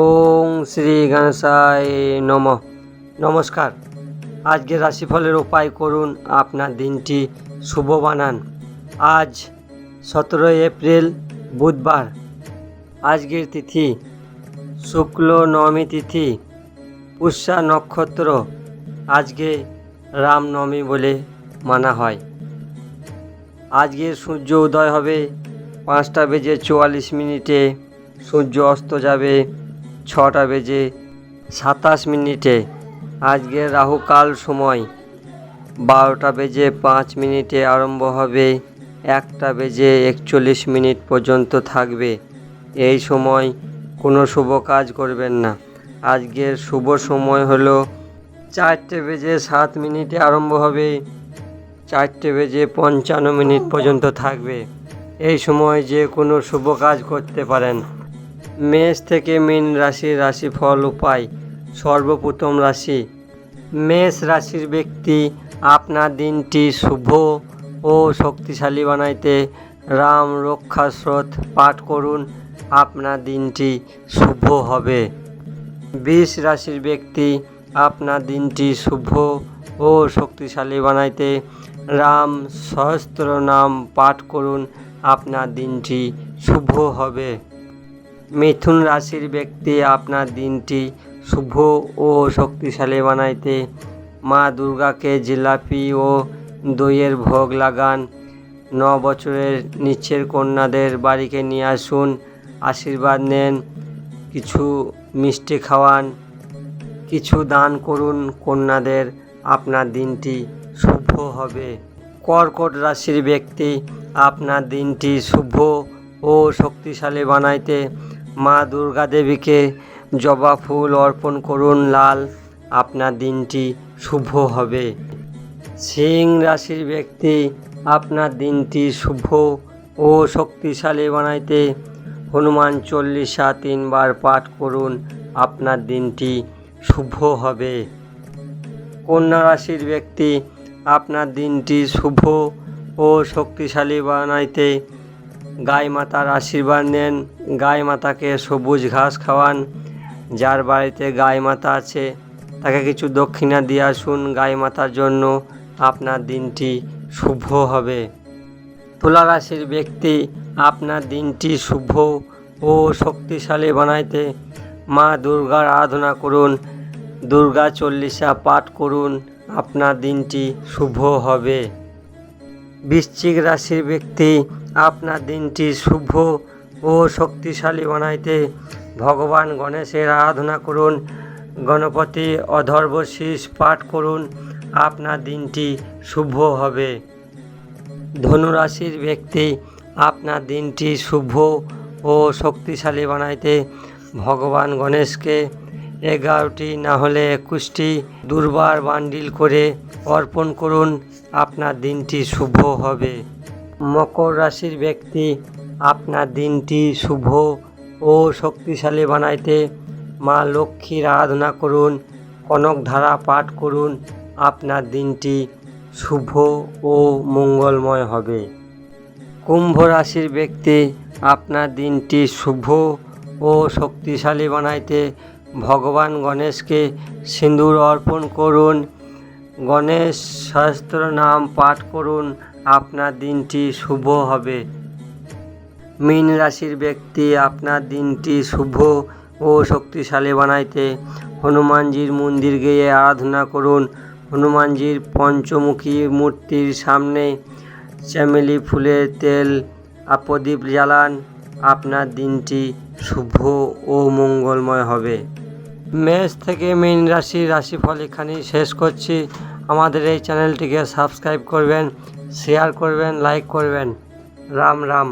ওং শ্রী গণেশায় নমঃ। নমস্কার। আজকে রাশিফলের উপায় করুন, আপনার দিনটি শুভ বানান। আজ 17 এপ্রিল বুধবার। আজকের তিথি শুক্ল নবমী তিথি, পুষ্যা নক্ষত্র। আজকে রামনবমী বলে মানা হয়। আজকের সূর্য উদয় হবে 5টা বেজে 44 মিনিটে, সূর্য অস্ত যাবে 6টা বেজে 27 মিনিটে। আজকের রাহুকাল সময় 12টা বেজে 5 মিনিটে আরম্ভ হবে, 1টা বেজে 41 মিনিট পর্যন্ত থাকবে। এই সময় কোনো শুভ কাজ করবেন না। আজকের শুভ সময় হলো 4টে বেজে 7 মিনিটে আরম্ভ হবে, 4টে বেজে 55 মিনিট পর্যন্ত থাকবে। এই সময় যে কোনো শুভ কাজ করতে পারেন। মেষ থেকে মীন রাশির রাশিফল উপায়। সর্বপ্রথম রাশি মেষ রাশির ব্যক্তি, আপনার দিনটি শুভ ও শক্তিশালী বানাইতে রাম রক্ষা স্তোত্র পাঠ করুন, আপনার দিনটি শুভ হবে। বৃষ রাশির ব্যক্তি, আপনার দিনটি শুভ ও শক্তিশালী বানাইতে রাম সহস্র নাম পাঠ করুন, আপনার দিনটি শুভ হবে। মিথুন রাশির ব্যক্তি, আপনার দিনটি শুভ ও শক্তিশালী বানাইতে মা দুর্গাকে জিলাপি ও দইয়ের ভোগ লাগান। 9 বছরের নিচের কন্যাদের বাড়িতে নিয়ে আসুন, আশীর্বাদ নেন, কিছু মিষ্টি খাওয়ান, কিছু দান করুন কন্যাদের, আপনার দিনটি শুভ হবে। কর্কট রাশির ব্যক্তি, আপনার দিনটি শুভ ও শক্তিশালী বানাইতে মা দুর্গা দেবীকে জবা ফুল অর্পণ করুন লাল, আপনার দিনটি শুভ হবে। সিংহ রাশির ব্যক্তি, আপনার দিনটি শুভ ও শক্তিশালী বানাইতে হনুমান চল্লিশা 3 বার পাঠ করুন, আপনার দিনটি শুভ হবে। কন্যা রাশির ব্যক্তি, আপনার দিনটি শুভ ও শক্তিশালী বানাইতে গাই মাতার আশীর্বাদ নেন, গাই মাতাকে সবুজ ঘাস খাওয়ান। যার বাড়িতে গাই মাতা আছে তাকে কিছু দক্ষিণা দিয়ে আসুন গাই মাতার জন্য, আপনার দিনটি শুভ হবে। তুলা রাশির ব্যক্তি, আপনার দিনটি শুভ ও শক্তিশালী বানাইতে মা দুর্গার আরাধনা করুন, দুর্গা চল্লিশা পাঠ করুন, আপনার দিনটি শুভ হবে। বৃশ্চিক রাশির ব্যক্তি, আপনার দিনটি শুভ ও শক্তিশালী বানাইতে ভগবান গণেশের আরাধনা করুন, গণপতি অধর্ব শীষ পাঠ করুন, আপনার দিনটি শুভ হবে। ধনু রাশির ব্যক্তি, আপনার দিনটি শুভ ও শক্তিশালী বানাইতে ভগবান গণেশকে 11টি না হলে 21টি দুর্বার বান্ডিল করে অর্পণ করুন, আপনার দিনটি শুভ হবে। মকর রাশির ব্যক্তি, আপনার দিনটি শুভ ও শক্তিশালী বানাইতে মা লক্ষ্মীর আরাধনা করুন, কনক ধারা পাঠ করুন, আপনার দিনটি শুভ ও মঙ্গলময় হবে। কুম্ভ রাশির ব্যক্তি, আপনার দিনটি শুভ ও শক্তিশালী বানাইতে ভগবান গণেশকে সিঁদুর অর্পণ করুন, গণেশ সহস্র নাম পাঠ করুন, আপনার দিনটি শুভ হবে। মীন রাশির ব্যক্তি, আপনার দিনটি শুভ ও শক্তিশালী বানাইতে হনুমানজির মন্দির গিয়ে আরাধনা করুন, হনুমানজির পঞ্চমুখী মূর্তির সামনে চামেলি ফুলের তেল প্রদীপ জ্বালান, আপনার দিনটি শুভ ও মঙ্গলময় হবে। মেষ থেকে মীন রাশির রাশিফল এখানেই শেষ করছি। আমাদের এই চ্যানেলটিকে সাবস্ক্রাইব করবেন, শেয়ার করবেন, লাইক করবেন। রাম রাম।